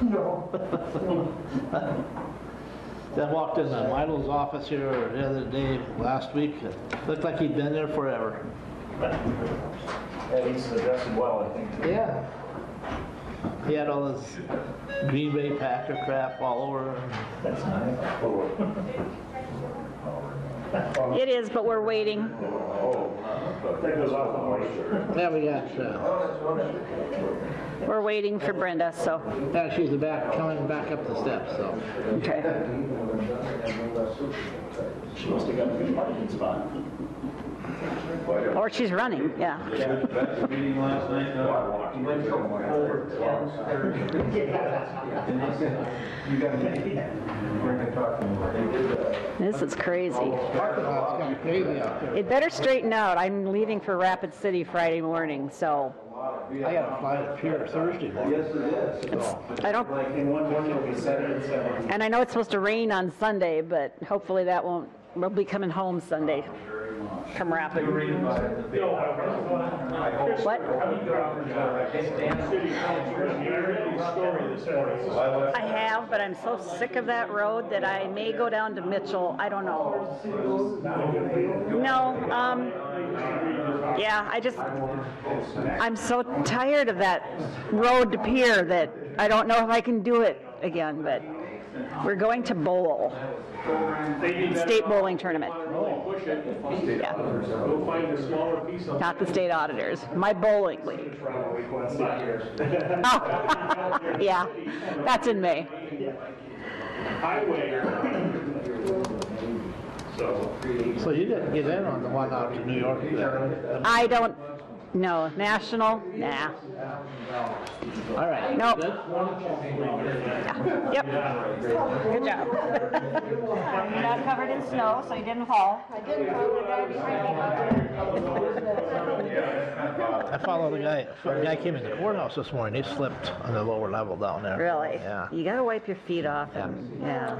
No. I walked in Milo's office here the other day, last week. It looked like he'd been there forever. Yeah, he's adjusted well, I think. Yeah. He had all this Green Bay Packer crap all over. That's nice. It is, but we're waiting. That goes off the moisture. Yeah, we got, We're waiting for Brenda, so. she's coming back up the steps, so. Okay. She must have got a good parking spot. Or she's running, yeah. That's the meeting last night, You got to bring a truck. This is crazy. Parking lot's kind of crazy out there. It better straighten out. I'm leaving for Rapid City Friday morning, so. I got to fly to Pier Thursday morning. Yes, it is. I don't, Like in one morning it'll be 7 and 7. and I know it's supposed to rain on Sunday, but hopefully that won't, we'll be coming home Sunday from Rapid. What? I have, but I'm so sick of that road that I may go down to Mitchell. I don't know. No, yeah, I'm so tired of that road to Pier that I don't know if I can do it again, but we're going to bowl. State bowling tournament. Yeah. Not the state auditors. My bowling league. Oh, yeah. That's in May. So you didn't get in on the one out to New York there? I don't know. National? Nah. All right. Nope. Good? Yeah. Yep. Good job. You're not covered in snow, so you didn't fall. I didn't follow the guy behind me. I followed the guy. The guy came in the courthouse this morning. He slipped on the lower level down there. Really? Yeah. You gotta wipe your feet off. Yeah.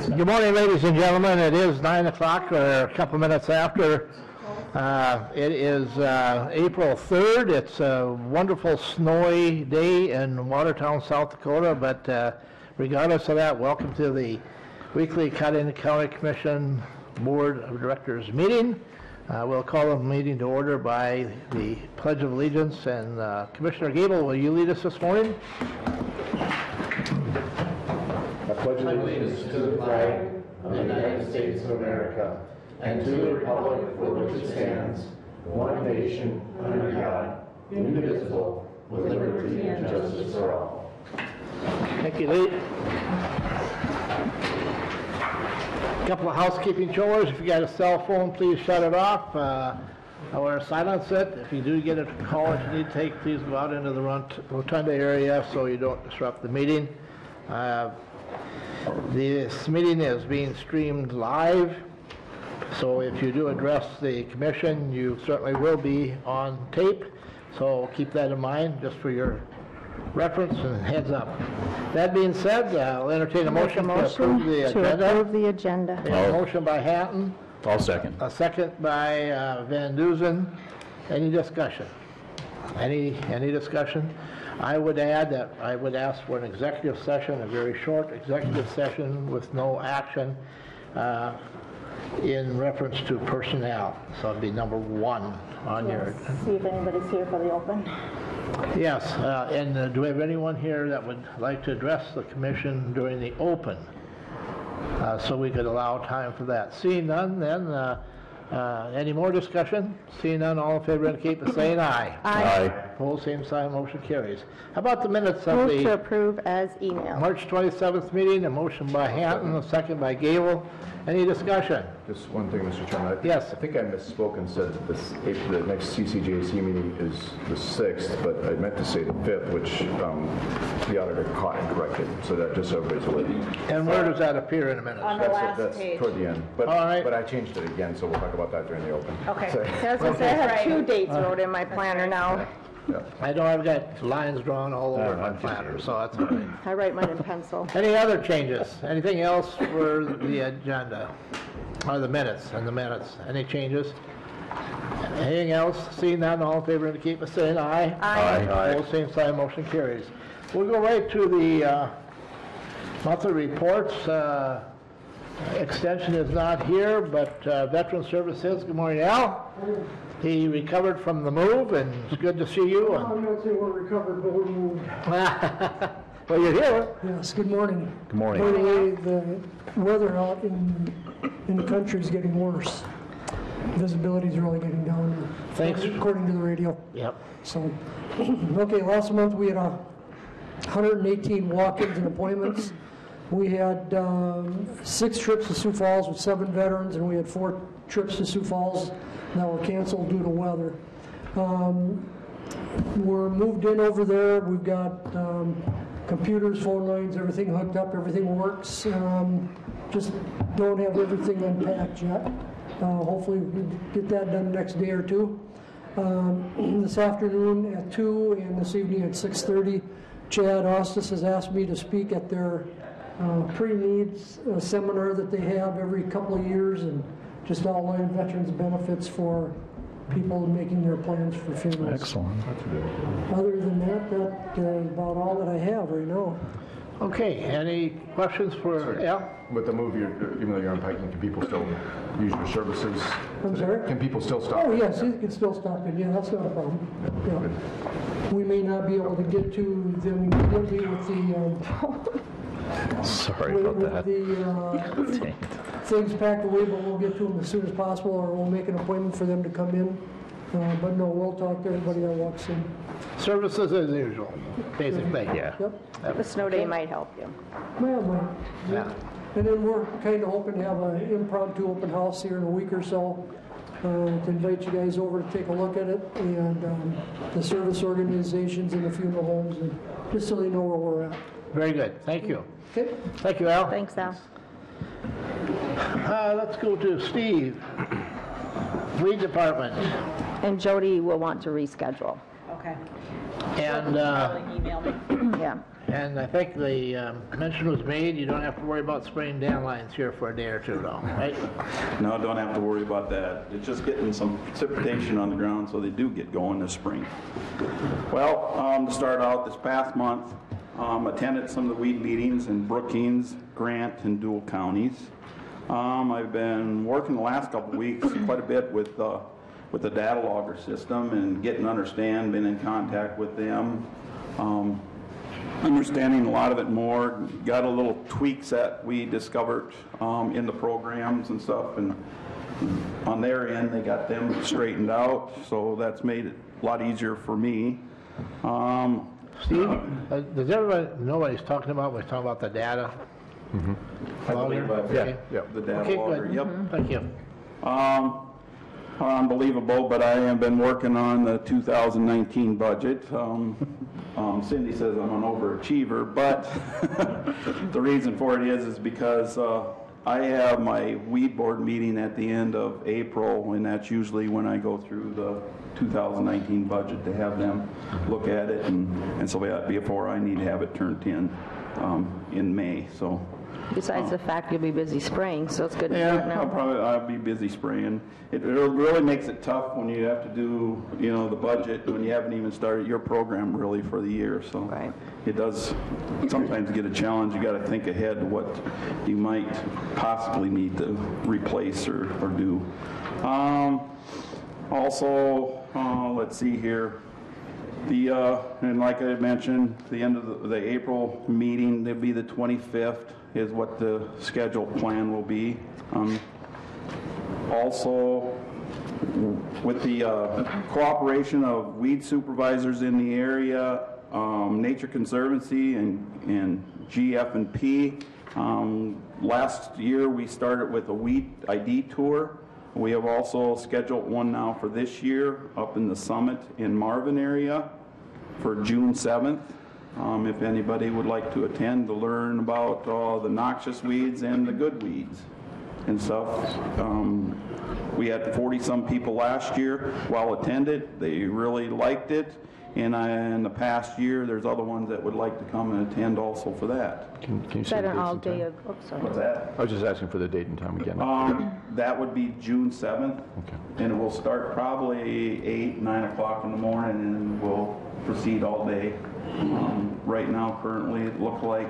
Good morning, ladies and gentlemen. It is 9 o'clock, or a couple minutes after. It is April 3rd. It's a wonderful snowy day in Watertown, South Dakota, but regardless of that, welcome to the weekly Cudahy County Commission Board of Directors meeting. We'll call the meeting to order by the Pledge of Allegiance, and Commissioner Gable, will you lead us this morning? I pledge allegiance to the flag of the United States of America and to the republic for which it stands, one nation, under God, indivisible, with liberty and justice for all. Thank you, Lee. A couple of housekeeping chores. If you got a cell phone, please shut it off or silence it. If you do get a call that you need to take, please go out into the rotunda area so you don't disrupt the meeting. This meeting is being streamed live, so if you do address the commission, you certainly will be on tape. So keep that in mind just for your reference and heads up. That being said, I'll entertain a motion to approve the agenda. A motion by Hatton. I'll second. A second by Van Duzen. Any discussion? Any discussion? I would add that I would ask for an executive session, a very short executive session with no action in reference to personnel. So it'd be number 1 on your. See if anybody's here for the open. Yes, and do we have anyone here that would like to address the commission during the open? So we could allow time for that. Seeing none, then, any more discussion? Seeing none, all in favor indicate by saying aye. Aye. Opposed, same sign, motion carries. How about the minutes of Move to the approve as emailed. March 27th meeting? A motion by Hatton, a second by Gable. Any discussion? Just one thing, Mr. Chairman. Yes. I think I misspoke and said that the next CCJC meeting is the 6th, but I meant to say the 5th, which the auditor caught and corrected, so that just so everybody's aware. And where does that appear in a minute? On the last That's page. toward the end. But, All right. but I changed it again, so we'll talk about that during the open. Okay. So- I was gonna say, I have 2 dates wrote in my planner now. Yeah. I know I've got lines drawn all over my planner, so that's all right. I write mine in pencil. Any other changes? Anything else for the agenda? Or the minutes, Any changes? Anything else? Seeing none, all in favor indicate by saying aye. Aye. Opposed, same sign, motion carries. We'll go right to the monthly reports. Extension is not here, but Veteran Services, good morning, Al. He recovered from the move, and it's good to see you. I'm not saying we're recovered, but we're moved. Well, you're here. Yes, good morning. Good morning. By the way, the weather out in the country is getting worse. Visibility is really getting down. Thanks. According to the radio. Yep. So, okay, last month we had 118 walk-ins and appointments. We had 6 trips to Sioux Falls with 7 veterans, and we had 4 trips to Sioux Falls that were canceled due to weather. We're moved in over there. We've got computers, phone lines, everything hooked up, everything works. Just don't have everything unpacked yet. Hopefully we can get that done the next day or two. This afternoon at 2 and this evening at 6:30, Chad Ostis has asked me to speak at their pre-needs seminar that they have every couple of years, and just outline veterans benefits for people making their plans for funerals. Excellent. Other than that, that's about all that I have right now. Okay, any questions for Al? With the move, even though you're unpacking, can people still use your services? I'm sorry? Can people still stop? Oh, yes, you can still stop in. Yeah, that's not a problem. Yeah. We may not be able to get to them immediately with the Sorry about that. with the things packed away, but we'll get to them as soon as possible, or we'll make an appointment for them to come in. But no, we'll talk to everybody that walks in. Services as usual, basic thing. Yeah. Yep. The snow day might help you. Well, Yeah. and then we're kind of hoping to have an impromptu open house here in a week or so, to invite you guys over to take a look at it, and the service organizations and the funeral homes, and just so they know where we're at. Very good, thank you. Okay? Thank you, Al. Thanks, Al. Let's go to Steve. Weed Department. And Jody will want to reschedule. Okay. And, Email me. Yeah. and I think the mention was made, you don't have to worry about spraying dandelions here for a day or two though, right? No, don't have to worry about that. It's just getting some precipitation on the ground so they do get going this spring. Well, to start out, this past month, attended some of the weed meetings in Brookings, Grant, and Dual counties. I've been working the last couple of weeks quite a bit with the data logger system and getting to understand, been in contact with them, understanding a lot of it more, got a little tweaks that we discovered in the programs and stuff, and on their end they got them straightened out, so that's made it a lot easier for me. Steve, does everybody know what he's talking about when he's talking about the data? I believe I've Okay. got the data Okay, logger, good. yep. Thank you. Unbelievable, but I have been working on the 2019 budget. Cindy says I'm an overachiever, but the reason for it is because I have my weed board meeting at the end of April, and that's usually when I go through the 2019 budget to have them look at it, and so before I need to have it turned in May. So. Besides the fact you'll be busy spraying, so it's good to do it Yeah, now. I'll be busy spraying. It really makes it tough when you have to do, the budget when you haven't even started your program really for the year. So Right. it does sometimes get a challenge. You got to think ahead what you might possibly need to replace or do. Also, let's see here. And like I mentioned, the end of the April meeting, there'll be the 25th is what the scheduled plan will be. Also, with the cooperation of weed supervisors in the area, Nature Conservancy and GF&P, last year we started with a weed ID tour. We have also scheduled one now for this year up in the Summit in Marvin area for June 7th. If anybody would like to attend to learn about the noxious weeds and the good weeds and stuff. We had 40-some people last year, well attended. They really liked it. in the past year, there's other ones that would like to come and attend also for that. Can you Is say that the an dates and all-day, time? sorry. What's that? I was just asking for the date and time again. That would be June 7th. Okay. And it will start probably 8, 9 o'clock in the morning, and we'll proceed all day. Right now, currently, it looks like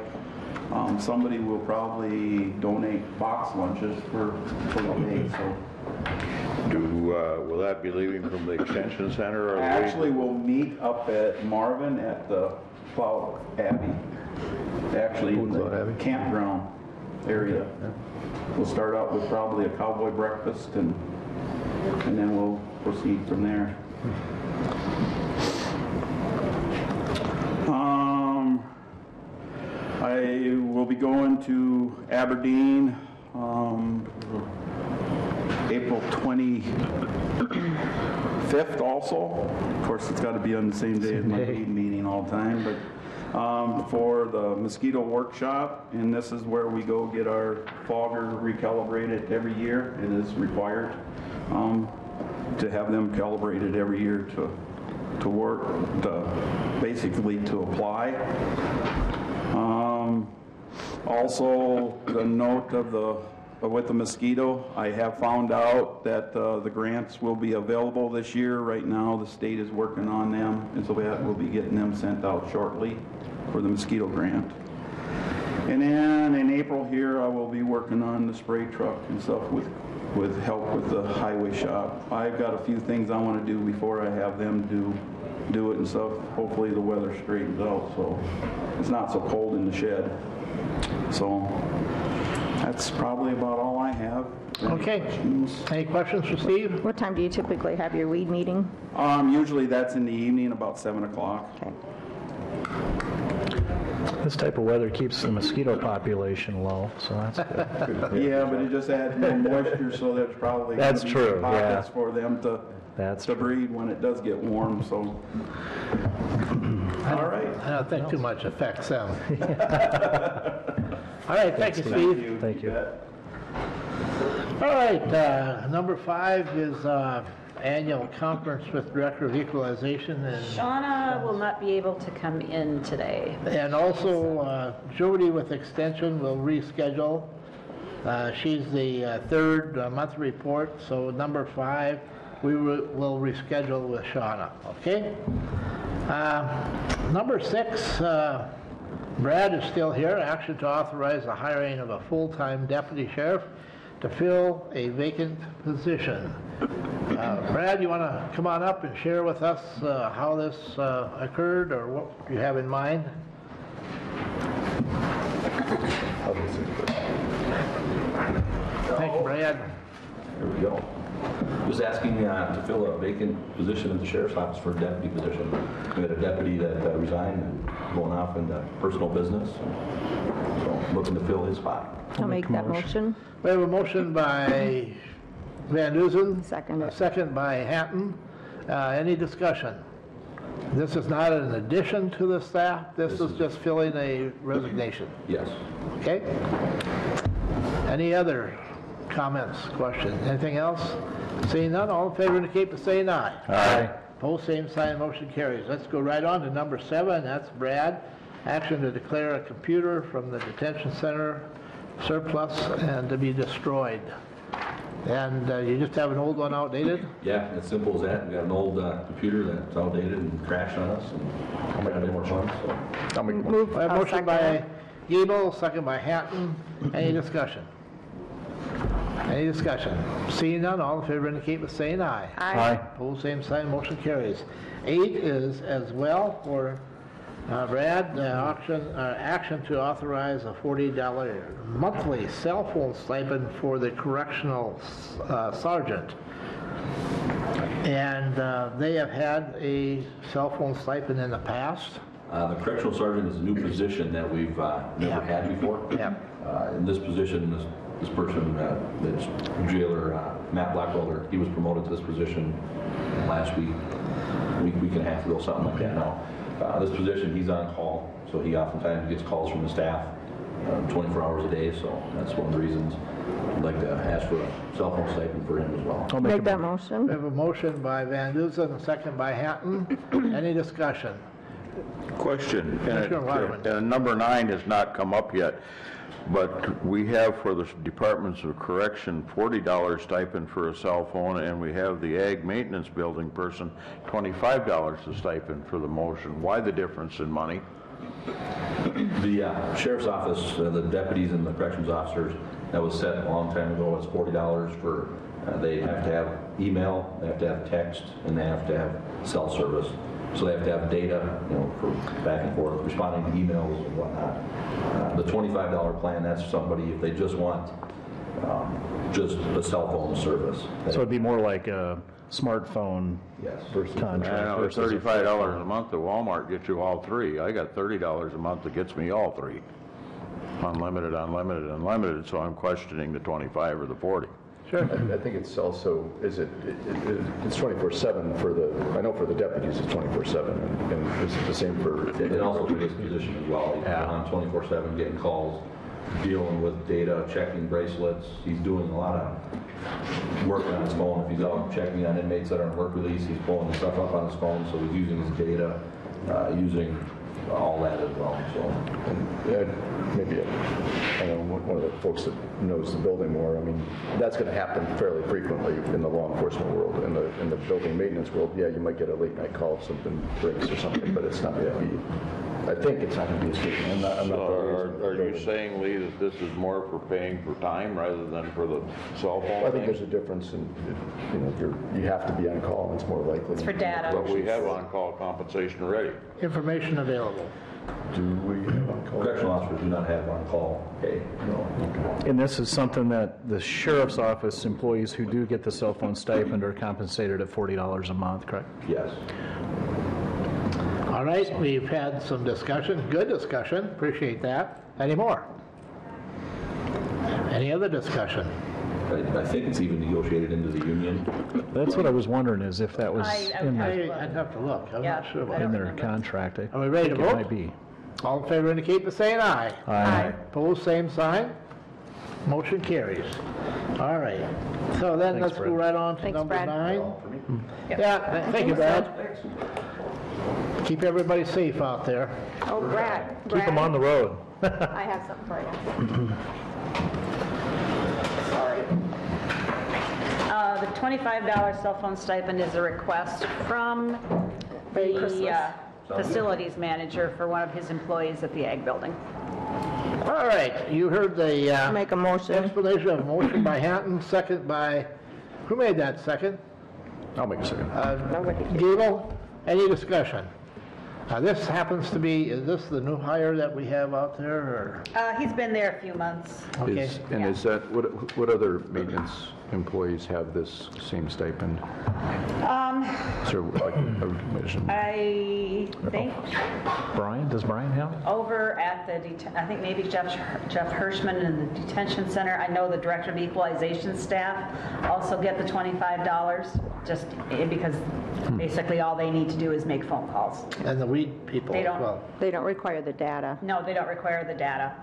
somebody will probably donate box lunches for the day, so. Will that be leaving from the Extension Center or? Actually, we'll meet up at Marvin at the Cloud Abbey, actually in Cloud the Abbey? campground area. We'll start out with probably a cowboy breakfast, and then we'll proceed from there. I will be going to Aberdeen April 25th also. Of course, it's got to be on the same day as my lead meeting all the time, but for the mosquito workshop, and this is where we go get our fogger recalibrated every year. It is required to have them calibrated every year to work, basically to apply. Also, the note of with the mosquito, I have found out that the grants will be available this year. Right now, the state is working on them, and so we'll be getting them sent out shortly for the mosquito grant. And then in April here, I will be working on the spray truck and stuff with help with the highway shop. I've got a few things I want to do before I have them do it and stuff. Hopefully the weather straightens out so it's not so cold in the shed. So that's probably about all I have. Okay. Any questions for Steve? What time do you typically have your weed meeting? Usually that's in the evening, about 7 o'clock. Okay. This type of weather keeps the mosquito population low, so that's good. Yeah, but it just adds more moisture, so there's probably That's gonna be some true, pockets yeah. for them to breed when it does get warm. So, all right. I don't think too much affects them. All right, thank you, Steve. Thank you. All right, number 5 is annual conference with Director of Equalization, and Shauna will not be able to come in today. also Jody with Extension will reschedule. She's the third monthly report, so number 5 we will reschedule with Shauna. Okay. Number 6. Brad is still here. Action to authorize the hiring of a full-time deputy sheriff to fill a vacant position. Brad, you want to come on up and share with us how this occurred or what you have in mind? Thank you, Brad. Here we go. Just asking to fill a vacant position at the sheriff's office for a deputy position. We had a deputy that resigned and going off into personal business. So looking to fill his spot. I'll make that motion. We have a motion by Van Duzen. Second. A second by Hatton. Any discussion? This is not an addition to the staff. This is just filling a resignation. Yes. Okay? Any other comments, questions? Anything else? Seeing none, all in favor indicate by saying aye. Aye. Opposed, same sign, motion carries. Let's go right on to number 7, that's Brad. Action to declare a computer from the detention center surplus and to be destroyed. And you just have an old one outdated? Yeah, as simple as that. We got an old computer that's outdated and crashed on us, and we're having more fun. So. I'll make one. Move. I have a I'll motion second by it. Gable, second by Hatton. Any discussion? Any discussion? Seeing none, all in favor indicate by saying aye. Aye. Opposed, same sign, motion carries. 8 is as well for Brad, action to authorize a $40 monthly cell phone stipend for the correctional sergeant. And they have had a cell phone stipend in the past. The correctional sergeant is a new position that we've never had before. Yeah. In this position, this person, that's jailer Matt Blackwelder, he was promoted to this position last week and a half ago, something like that now. This position, he's on call, so he oftentimes gets calls from the staff 24 hours a day, so that's one of the reasons. I'd like to ask for a cell phone stipend for him as well. I'll Make that We motion. have a motion by Van Duzen, a second by Hatton. Any discussion? Question, Commissioner Waterman. and number 9 has not come up yet, but we have for the Departments of Correction $40 stipend for a cell phone, and we have the Ag Maintenance Building person $25 a stipend for the motion. Why the difference in money? The sheriff's office, the deputies and the corrections officers, that was set a long time ago, it's $40 for, they have to have email, they have to have text, and they have to have cell service. So they have to have data, for back and forth, responding to emails and whatnot. The $25 plan, that's somebody, if they just want just a cell phone service. So it'd be more like a smartphone Yes. contract I know, versus a $35 a month at Walmart gets you all 3. I got $30 a month that gets me all 3. Unlimited, unlimited, unlimited, so I'm questioning the 25 or the 40. Sure. I think it's also, it's 24/7 for the, I know for the deputies it's 24/7, and is it the same for? And also for this position as well. He's on 24/7 getting calls, dealing with data, checking bracelets. He's doing a lot of work on his phone. If he's out checking on inmates that are on work release, he's pulling stuff up on his phone, so he's using his data, using all that as well. So Maybe, I know one of the folks that knows the building more, I mean, that's going to happen fairly frequently in the law enforcement world. In the building maintenance world, yeah, you might get a late night call if something breaks or something, but it's not going to be, I think it's not going to be a statement. I'm not Are you saying, Lee, that this is more for paying for time rather than for the cell phone I think thing? there's a difference in, you have to be on call, and it's more likely. It's for data. But we have on-call compensation already. Information available. Do we have on call? correctional officers do not have on-call pay. And this is something that the sheriff's office employees who do get the cell phone stipend are compensated at $40 a month, correct? Yes. All right, we've had some discussion, good discussion, appreciate that. Any more? Any other discussion? I think it's even negotiated into the union. That's what I was wondering, is if that was in I'd have to look, I'm not sure about in it. their contract. Are we ready to think it vote? might be. All in favor indicate by saying aye. Aye. Opposed, same sign. Motion carries. All right, so then Thanks, let's go Brad. right on to Thanks, number Brad. 9. Yeah, thank you, Brad. Keep everybody safe out there. Oh, Brad. Keep them on the road. I have something for you. Sorry. The $25 cell phone stipend is a request from the facilities manager for one of his employees at the Ag Building. All right, you heard the Make a motion. explanation of motion by Hatton, second by, who made that second? I'll make a second. Gable, any discussion? This happens to be, is this the new hire that we have out there, or? He's been there a few months. Okay. Is that, what other maintenance employees have this same stipend? Is there like a commission? I think Brian, does Brian have it? over at the, I think maybe Jeff Hirschman in the detention center. I know the director of equalization staff also get the $25, just because basically all they need to do is make phone calls. And the weed people They as don't- well. They don't require the data. No, they don't require the data.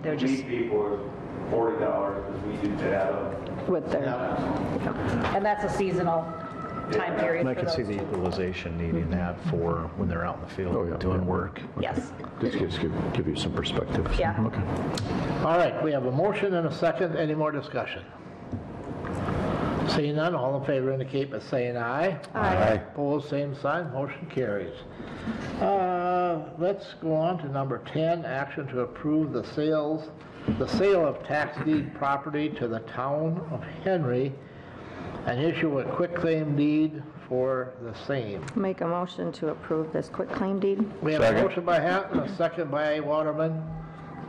They're just, Weed people is $40 because we do data. With their, and that's a seasonal time period And I for can see those. the utilization needing that for when they're out in the field doing work. Yes, Just give you some perspective. yeah. Okay. All right, we have a motion and a second. Any more discussion? Seeing none, all in favor indicate by saying aye. Aye. Opposed, same sign, motion carries. Let's go on to number 10, action to approve the sale of tax deed property to the town of Henry and issue a quitclaim deed for the same. make a motion to approve this quitclaim deed. We have a motion by Hatton, a second by Waterman.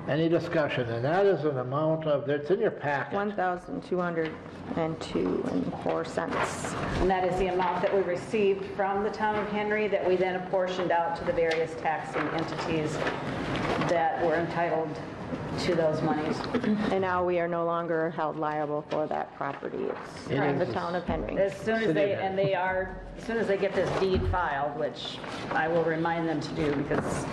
Any discussion? And that is an amount of, it's in your packet. $1,202.04. And that is the amount that we received from the town of Henry that we then apportioned out to the various taxing entities that were entitled to those monies. And now we are no longer held liable for that property. It's in the town of Henry. As soon as as soon as they get this deed filed, which I will remind them to do because,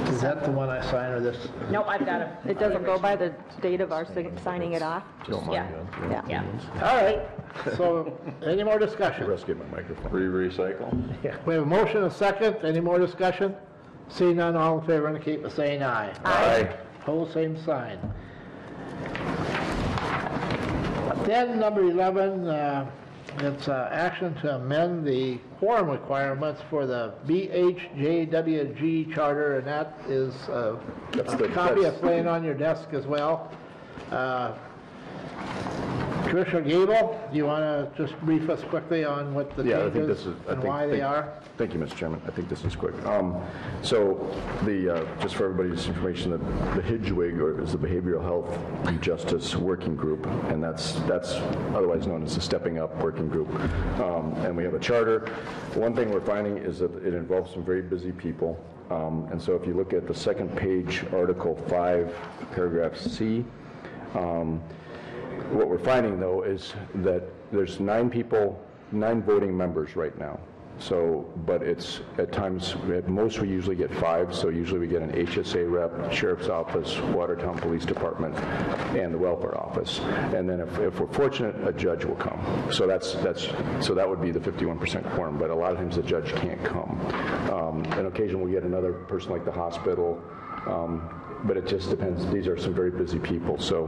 Is that the one I signed or this? nope, I've got to. It doesn't go by the date of our signing it off? Yeah, yeah. All right, so any more discussion? Get my microphone. Recycle? We have a motion, and a second. Any more discussion? Seeing none, all in favor indicate by saying aye. Aye. Opposed, same sign. Then number 11, it's action to amend the quorum requirements for the BHJWG charter, and that is a copy that's laying on your desk as well. Commissioner Gable, do you want to just brief us quickly on what the changes and why they are? Thank you, Mr. Chairman. I think this is quick. So just for everybody's information, the HIGWIG is the Behavioral Health and Justice Working Group, and that's otherwise known as the Stepping Up Working Group. And we have a charter. One thing we're finding is that it involves some very busy people. And so if you look at the second page, Article 5, Paragraph C, what we're finding, though, is that there's 9 voting members right now. So, but it's at times, at most we usually get 5, so usually we get an HSA rep, Sheriff's Office, Watertown Police Department, and the Welfare Office. And then if we're fortunate, a judge will come. So so that would be the 51% quorum, but a lot of times the judge can't come. On occasion we'll get another person like the hospital, but it just depends. These are some very busy people. So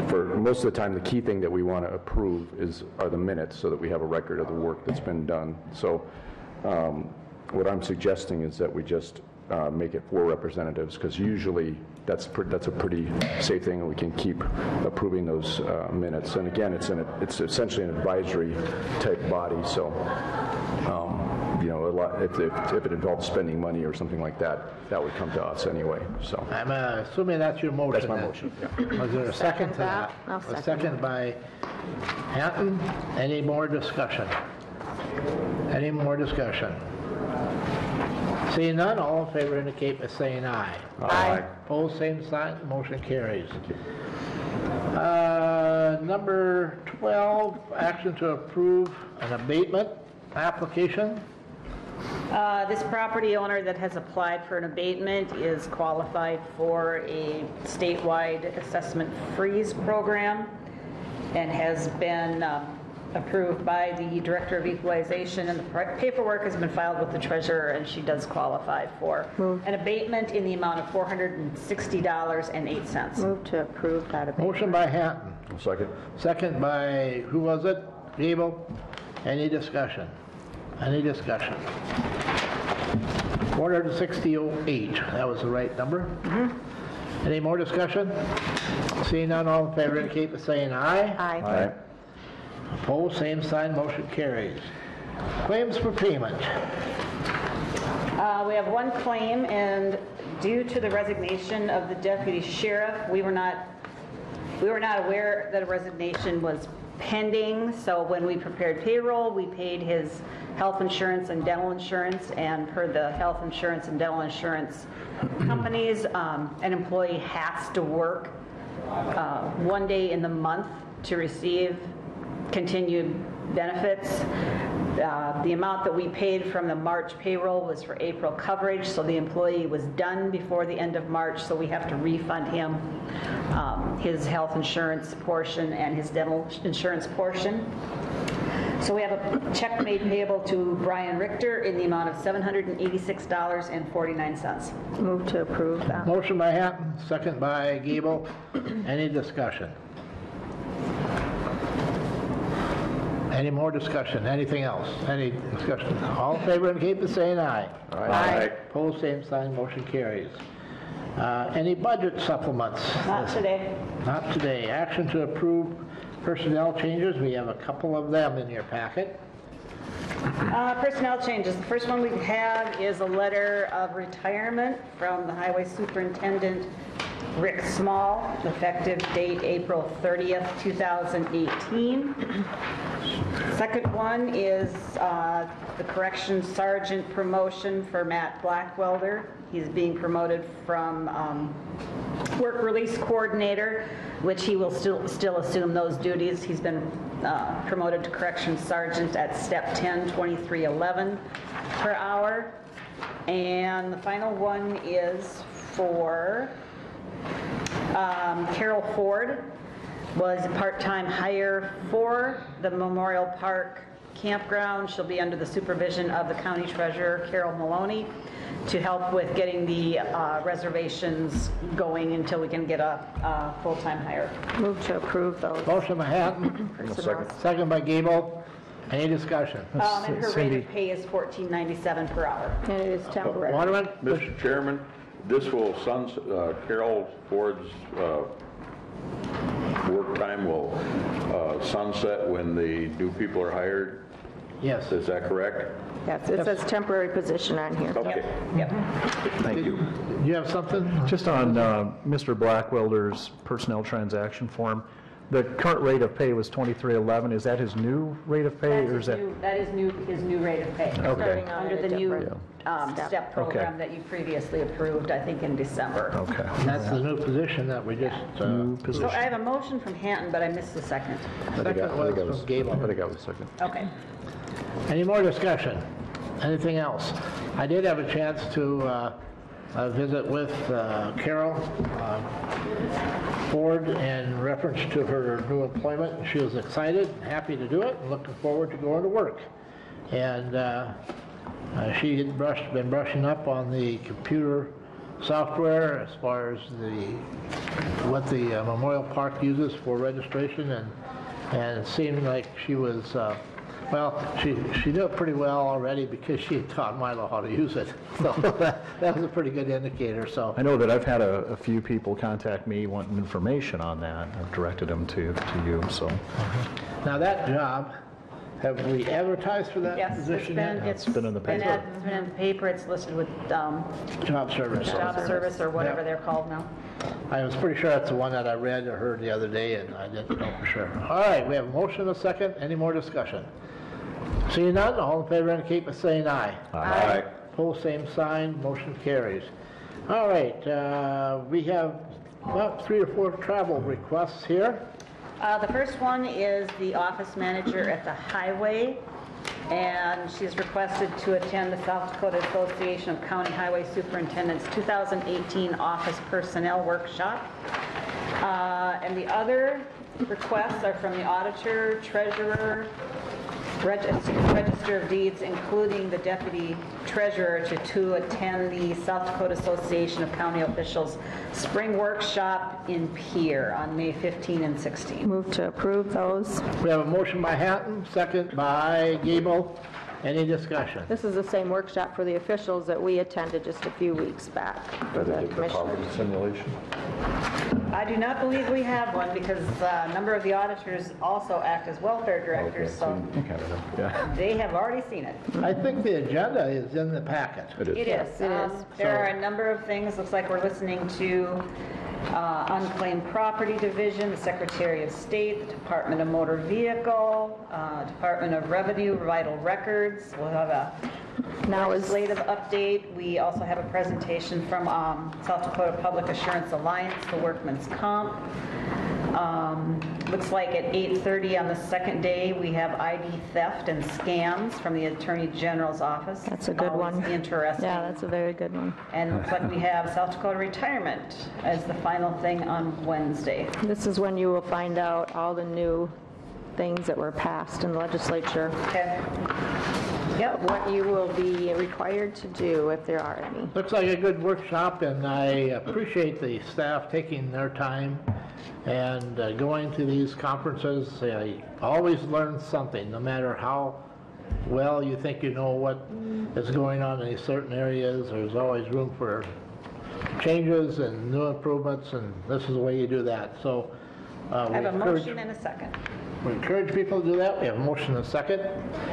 for most of the time, the key thing that we want to approve are the minutes so that we have a record of the work that's been done. So what I'm suggesting is that we just make it 4 representatives, because usually that's a pretty safe thing, and we can keep approving those minutes. And again, it's essentially an advisory type body. So if it involves spending money or something like that, that would come to us anyway. So I'm assuming that's your motion. that's my then. motion. Yeah. Was there a second to that? I'll A second second by Hatton. Any more discussion? Any more discussion? Seeing none, all in favor indicate by saying aye. Aye. Opposed, same sign, motion carries. Number 12, action to approve an abatement application. This property owner that has applied for an abatement is qualified for a statewide assessment freeze program and has been approved by the Director of Equalization, and the paperwork has been filed with the treasurer, and she does qualify for an abatement in the amount of $460.08. Move to approve that abatement. Motion by Hatton. Second. Second by, who was it? Gable? Any discussion? Any discussion? 460.08, that was the right number. Any more discussion? Seeing none, all in favor indicate by saying aye. Aye. Opposed, same sign, motion carries. Claims for payment. We have one claim, and due to the resignation of the deputy sheriff, we were not aware that a resignation was pending. So when we prepared payroll, we paid his health insurance and dental insurance, and per the health insurance and dental insurance companies, an employee has to work 1 day in the month to receive continued benefits. The amount that we paid from the March payroll was for April coverage, so the employee was done before the end of March, so we have to refund him his health insurance portion and his dental insurance portion. So we have a check made payable to Brian Richter in the amount of $786.49. Move to approve that. Motion by Hatton, second by Gable. Any discussion? Any more discussion? Anything else? Any discussion? All in favor indicate by saying aye. Aye. Opposed, same sign, motion carries. Any budget supplements? Not today. Not today. Action to approve personnel changes. We have a couple of them in your packet. Personnel changes. The first one we have is a letter of retirement from the Highway Superintendent Rick Small, effective date April 30th, 2018. Second one is the Corrections Sergeant promotion for Matt Blackwelder. He's being promoted from work release coordinator, which he will still assume those duties. He's been promoted to corrections sergeant at step 10, $23.11 per hour. And the final one is for Carol Ford, was a part-time hire for the Memorial Park campground. She'll be under the supervision of the county treasurer, Carol Maloney, to help with getting the reservations going until we can get a full-time hire. Move to approve those. Motion by Hatton, second by Gable. Any discussion? And her rate Cindy. of pay is $14.97 per hour. And it is temporary. Waterman? Mr. Chairman, this will, Carol Ford's work time will sunset when the new people are hired. Yes. Is that correct? Yes, it says temporary position on here. Okay. Yep. Thank you. Do you have something? Just on Mr. Blackwelder's personnel transaction form, the current rate of pay was $23.11. Is that his new rate of pay, or is that? That is his new rate of pay. Okay. Starting on Under a the new different step program that you previously approved, I think in December. Okay. That's the new position that we just, New So position. I have a motion from Hatton, but I missed the second. second was from Gable. I think I was second. Okay. Any more discussion? Anything else? I did have a chance to visit with Carol Ford in reference to her new employment. She was excited, happy to do it, and looking forward to going to work. And she had been brushing up on the computer software as far as what the Memorial Park uses for registration, and it seemed like she was she knew it pretty well already because she had taught Milo how to use it. So that was a pretty good indicator. So I know that I've had a few people contact me wanting information on that. I've directed them to you, so. now that job, have we advertised for that Yes, position yet? It's been in the paper. It's been in the paper. It's listed with Job service. job service or whatever Yeah. they're called now. I was pretty sure that's the one that I read or heard the other day, and I didn't know for sure. All right, we have a motion and a second. Any more discussion? Seeing none, all in favor indicate by saying aye. Aye. Pose same sign, motion carries. All right, we have about 3 or 4 travel requests here. The first one is the office manager at the highway, and she's requested to attend the South Dakota Association of County Highway Superintendents 2018 Office Personnel Workshop. And the other requests are from the auditor, treasurer, Register of Deeds, including the deputy treasurer, to attend the South Dakota Association of County Officials Spring Workshop in Pierre on May 15 and 16. Move to approve those. We have a motion by Hatton, second by Gable. Any discussion? This is the same workshop for the officials that we attended just a few weeks back for the commissioners. Simulation? I do not believe we have one because a number of the auditors also act as welfare directors, so Yeah. they have already seen it. I think the agenda is in the packet. It is. It is. it is. There are a number of things. Looks like we're listening to Unclaimed Property Division, the Secretary of State, the Department of Motor Vehicle, Department of Revenue, Vital Records. We'll have a legislative update. We also have a presentation from South Dakota Public Assurance Alliance, the Workman's Comp. Looks like at 8:30 on the second day, we have ID theft and scams from the Attorney General's office. That's a good Always one. Interesting. Yeah, that's a very good one. And looks like we have South Dakota retirement as the final thing on Wednesday. This is when you will find out all the new things that were passed in the legislature, Okay? Yep. what you will be required to do if there are any. Looks like a good workshop, and I appreciate the staff taking their time and going to these conferences. I always learn something, no matter how well you think you know what is going on in these certain areas. There's always room for changes and new improvements, and this is the way you do that. So I we have a encourage, motion and a second. we encourage people to do that. We have a motion and a second.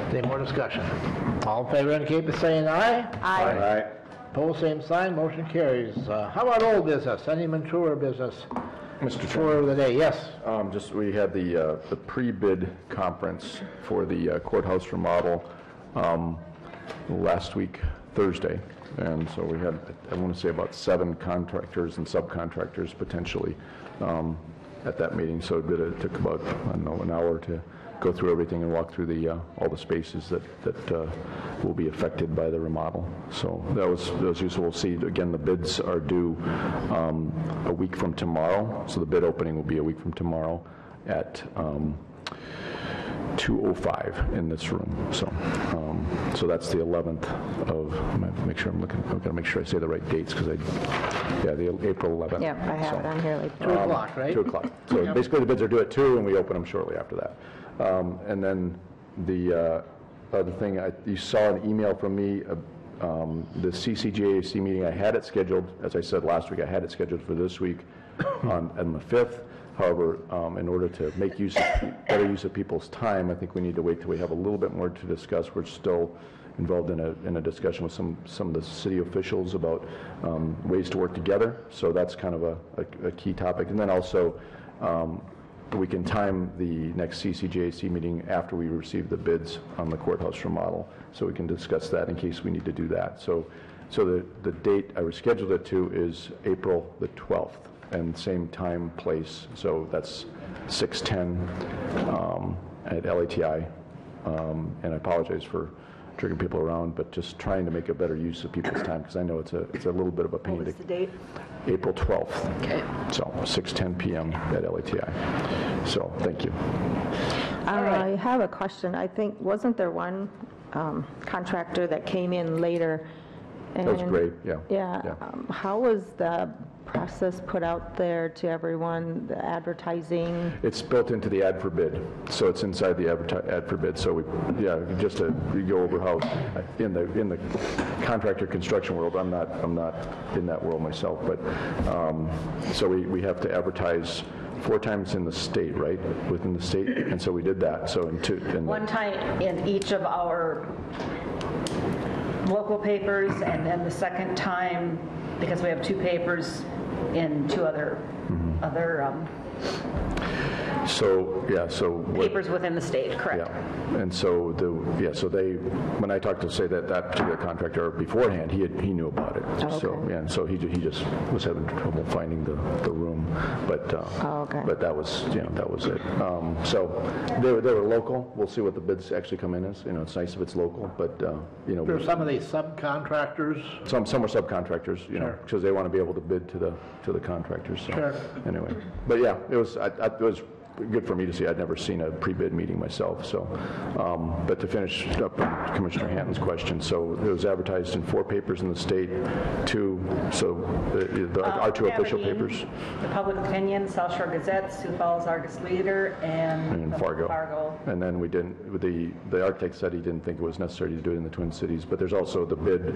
Any more discussion? All in favor indicate by saying aye. Aye. Pose same sign, motion carries. How about old business? Any mature business Mr. for the day? Yes. We had the pre-bid conference for the courthouse remodel. last week, Thursday. And so we had, I want to say about 7 contractors and subcontractors potentially at that meeting. So it took about, I don't know, an hour to go through everything and walk through the all the spaces that will be affected by the remodel. So that was useful. We'll see, again, the bids are due a week from tomorrow. So the bid opening will be a week from tomorrow at 2:05 in this room. So that's the 11th of, make sure I'm looking, I've got to make sure I say the right dates because the April 11th. Yeah, I have it on here like 2 o'clock, right? 2 o'clock. So basically the bids are due at 2 and we open them shortly after that. And then the other thing, you saw an email from me, the CCGAC meeting, I had it scheduled, as I said last week, I had it scheduled for this week on the 5th. However, in order to make better use of people's time, I think we need to wait till we have a little bit more to discuss. We're still involved in a discussion with some of the city officials about ways to work together. So that's kind of a key topic. And then also, we can time the next CCJAC meeting after we receive the bids on the courthouse remodel, so we can discuss that in case we need to do that. So the date I rescheduled it to is April the 12th, and same time, place. So that's 6:10 at LATI. And I apologize for triggering people around, but just trying to make a better use of people's time, because I know it's a little bit of a pain. What was the date? April 12th. Okay. So 6:10 p.m. at LATI. So thank you. I have a question. I think, wasn't there one contractor that came in later? That was great, yeah. Yeah. How was the process put out there to everyone, the advertising? It's built into the ad for bid, so it's inside the ad for bid. So just to go over how in the contractor construction world, I'm not in that world myself, but so we have to advertise 4 times in the state, right, within the state, and so we did that. So one time in each of our local papers, and then the second time, because we have 2 papers, in 2 other papers within the state, correct? Yeah, and so they, when I talked to say that particular contractor beforehand, he knew about it. Okay. So he just was having trouble finding the room, but but that was it. So they were local. We'll see what the bids actually come in as. It's nice if it's local, but There's some of these subcontractors. some are subcontractors, because they want to be able to bid to the contractors. So, Sure. Anyway, but yeah, it was good for me to see. I'd never seen a pre-bid meeting myself. So, but to finish up on Commissioner Hanton's question, so it was advertised in 4 papers in the state, 2, so our 2 official papers. The Public Opinion, South Shore Gazette, Sioux Falls Argus Leader, and Fargo. And then we didn't. The architect said he didn't think it was necessary to do it in the Twin Cities. But there's also the bid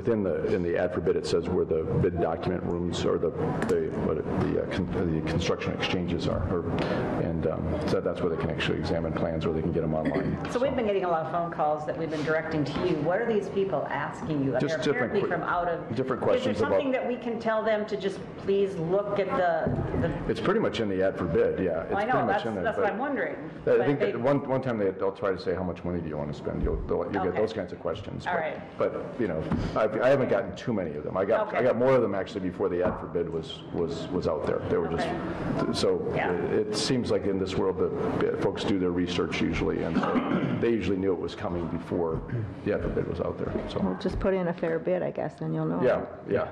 in the ad for bid. It says where the bid document rooms or the construction exchanges are. And so that's where they can actually examine plans, or they can get them online. So we've been getting a lot of phone calls that we've been directing to you. What are these people asking you? Just they're apparently from out of... different questions. Is there something that we can tell them to just please look at the... It's pretty much in the ad for bid, yeah. It's I know, pretty much in there, that's what I'm wondering. I think that one time they'll try to say, how much money do you want to spend? You'll get those kinds of questions. All right. But I haven't gotten too many of them. I got more of them actually before the ad for bid was out there. They were just it seems like in this world that folks do their research usually, and so they usually knew it was coming before the ad for bid was out there. So Well, just put in a fair bid, I guess, and you'll know. yeah.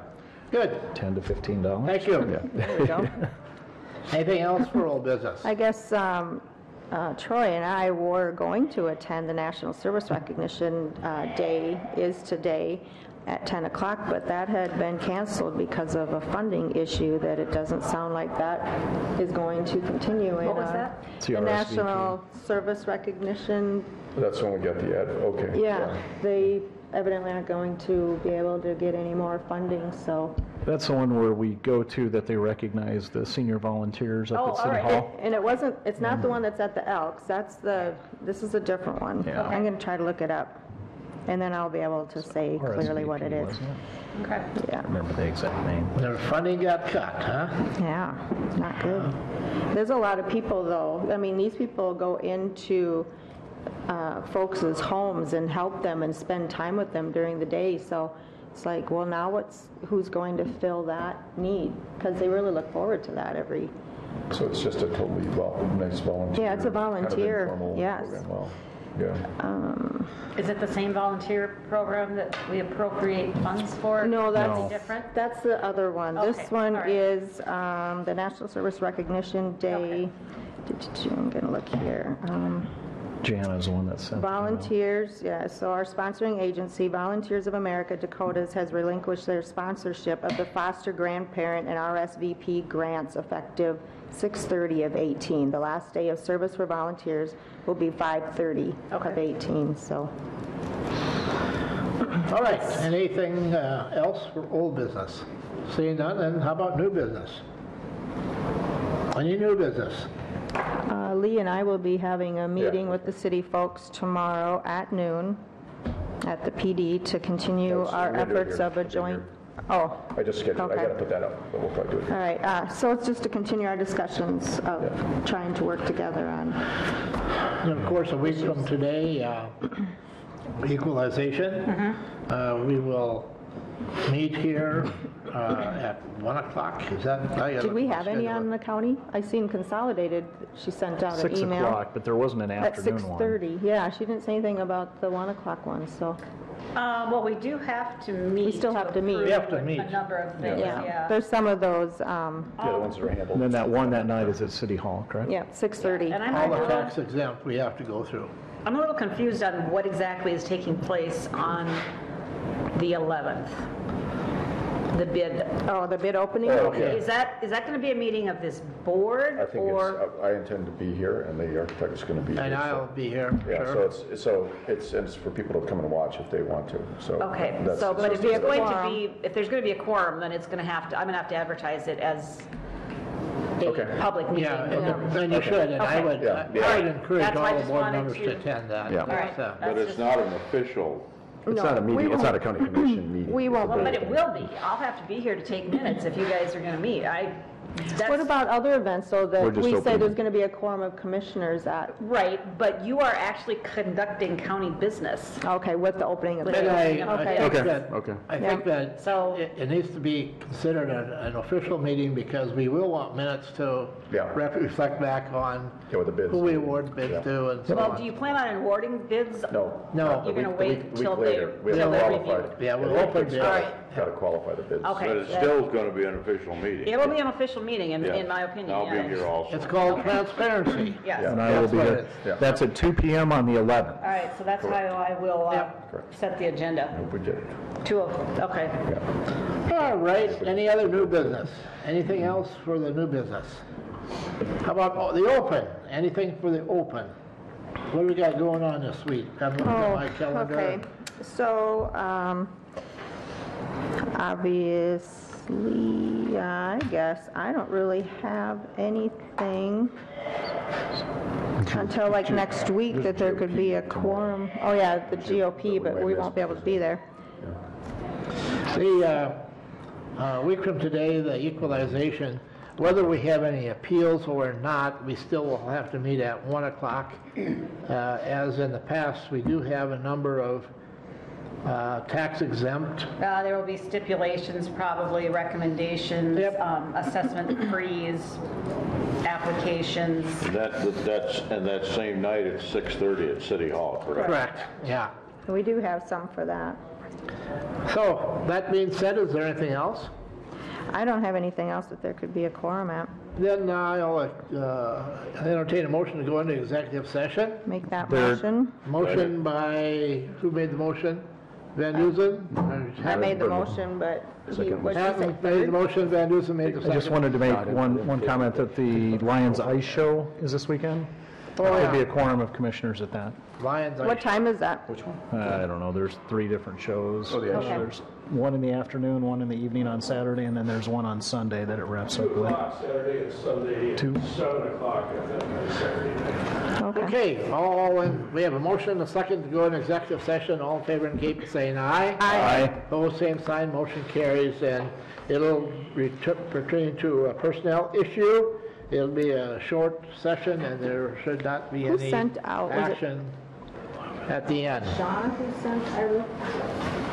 Good. $10 to $15. Thank you. There you go. Anything else for old business? I guess Troy and I were going to attend the National Service Recognition Day is today at 10 o'clock, but that had been canceled because of a funding issue that it doesn't sound like that is going to continue. What was that? The National Service Recognition. That's when we got the ad. Okay. Yeah, they evidently aren't going to be able to get any more funding, so. That's the one where we go to that they recognize the senior volunteers up at City Hall. And it's not the one that's at the Elks. This is a different one. Yeah. I'm going to try to look it up, and then I'll be able to say clearly what it is. Wasn't it? Okay. Yeah. I remember the exact name. Their funding got cut, huh? Yeah, not good. There's a lot of people, though. I mean, these people go into folks' homes and help them and spend time with them during the day. So it's like, well, now who's going to fill that need? Because they really look forward to that every. So it's just a totally nice volunteer. Yeah, it's a volunteer, kind of informal yes. program. Well, yeah. Is it the same volunteer program that we appropriate funds for? No, that's No. different? That's the other one. This Okay, one all right. is the National Service Recognition Day. I'm going to look here. Jana's the one that sent. Volunteers, yeah, so our sponsoring agency, Volunteers of America Dakotas, has relinquished their sponsorship of the foster grandparent and RSVP grants effective 6/30 of 18. The last day of service for volunteers will be 5/30 of 18, so. All right, anything else for old business? Seeing none, then how about new business? Any new business? Lee and I will be having a meeting with the city folks tomorrow at noon at the PD to continue our we're gonna do it efforts here. of a We're doing joint, oh, I just scheduled, I Okay. got to put that up, but we'll probably do it. all right. So it's just to continue our discussions of trying to work together on. And of course, a week from today, equalization. We will meet here at 1 o'clock. Is that? Did we have any on the county? I seen Consolidated, she sent out an 6 email. o'clock, but there wasn't an At afternoon one. 6:30, yeah, she didn't say anything about the 1 o'clock one, so. Well, we do have to meet. We still have to meet. approve We have to a meet. number of things, Yeah, yeah. there's some of those, Yeah, the ones that are handled. And then that one that night is at City Hall, correct? yeah, 6:30. And I'm All a the little, tax exempt we have to go through. I'm a little confused on what exactly is taking place on the 11th. The bid. Oh, the bid opening? Okay. Is that going to be a meeting of this board? I think or? it's, I intend to be here, and the architect is going to be here. And so- I'll be here, Yeah, sure. so it's for people to come and watch if they want to, so. Okay, that's- so, but if be a there's going to quorum. be, if there's going to be a quorum, then it's going to have to, I'm going to have to advertise it as Okay. a public meeting. Yeah, and you should, and I Okay. would, Yeah. I would encourage That's why I all the just board wanted members to to- attend that. Yeah. All right. So- But it's not an official, It's No, not a we meeting, it's not a won't- county commission meeting. We won't Well, be. but it will be. I'll have to be here to take minutes if you guys are going to meet. What about other events, so We're that just we say opening. there's going to be a quorum of commissioners at, Right, but you are actually conducting county business. okay, with the opening of the. And I think Okay, that, okay. I think that So- it needs to be considered an official meeting because we will want minutes to Yeah. reflect back on Yeah, with the bids. who we award Yeah. bids to and so Well, do on. you plan on awarding bids? No. No. You're going to wait week till later. they're We have to reviewed? qualify. Yeah, we'll we have open to- bids. All right. Got to qualify the bids. Okay. but it's still going to be an official meeting. It'll be an official meeting, in Yeah. my opinion. I'll be yeah. here also. It's called transparency. Yes. And I will That's be what here. it is. Yeah. That's at 2 PM on the 11th. All right, so that's how I will Correct. set the agenda. Hope we get it. Okay. All right, any other new business? Anything else for the new business? How about the open? Anything for the open? What do we got going on this week? I'm looking at my calendar. Okay, so, obviously, I guess I don't really have anything until like next week that there could be a quorum. Oh yeah, the GOP, but we won't be able to be there. A week from today, the equalization, whether we have any appeals or not, we still will have to meet at 1 o'clock. As in the past, we do have a number of tax exempt. There will be stipulations, probably recommendations, Yep. Assessment freeze, applications. And that same night at 6:30 at City Hall, correct? Correct, yeah. We do have some for that. So, that being said, is there anything else? I don't have anything else that there could be a quorum at. Then I'll entertain a motion to go into executive session. Make that There- motion. Motion by, who made the motion? Van Dusen? I made the motion, but he, what'd you say? Hatton made the motion, Van Dusen made the I second. just wanted to make one comment that the Lions Ice Show is this weekend. Oh, There'll be yeah. a quorum of commissioners at that. Lions, What time is that? I don't know, there's 3 different shows. Oh, the Ice Show. There's one in the afternoon, one in the evening on Saturday, and then there's one on Sunday that it wraps up with. Saturday and Sunday, 7 o'clock, I think, on Saturday night. Okay. Okay, we have a motion and a second to go into executive session. All in favor indicate by saying aye. Aye. Opposed, same sign, motion carries, and it'll pertain to a personnel issue. It'll be a short session, and there should not be Who any sent out? Was it- action. at the end. Shauna who sent,